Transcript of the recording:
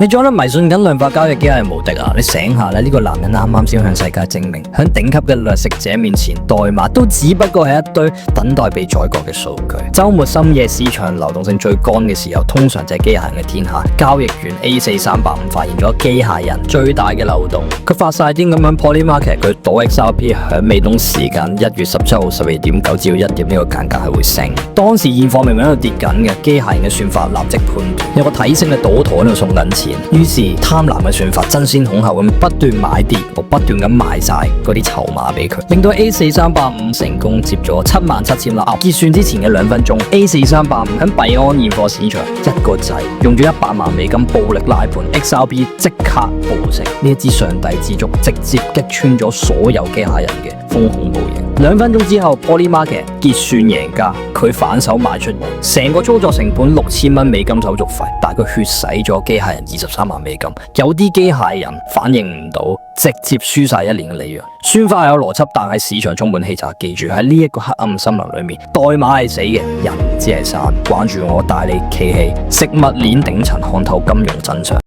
你仲喺度迷信緊量化交易機械人無敵啊？你醒下啦！呢個男人啱啱先向世界證明，喺頂級嘅掠食者面前，代碼都只不過係一堆等待被宰割嘅數據。周末深夜市場流動性最乾嘅時候，通常就係機械人嘅天下。交易員 A4385發現咗機械人最大嘅漏洞，佢發晒癲咁樣 Polymarket 佢賭 XRP 喺美東時間1月17號12.9至1點呢個間隔係會升。當時現貨明明喺度跌緊嘅，機械人嘅算法立即判斷有個體性嘅賭徒喺度送緊錢，於是貪婪嘅算法爭先恐後咁不斷買跌，我不斷咁賣晒嗰啲籌碼俾佢，令到 A4385 成功接咗77000粒。結算之前嘅2分鐘 ，A4385 喺幣安現貨市場一個掣用咗100萬美金暴力拉盤 ，XRP 即刻暴升。呢一支上帝之燭直接擊穿咗所有機械人嘅風控模型。2分鐘之後 ，Polymarket 結算贏家，佢反手賣出成個操作成本6000蚊美金手續費，但係佢血洗咗機械人23萬美金。有啲機械人反應唔到，直接輸晒1年嘅利潤。算法係有邏輯，但係市場充滿欺詐。記住喺呢一個黑暗森林裏面，代碼係死嘅，人只係生。關注我帶你企喺食物鏈頂層，看透金融真相。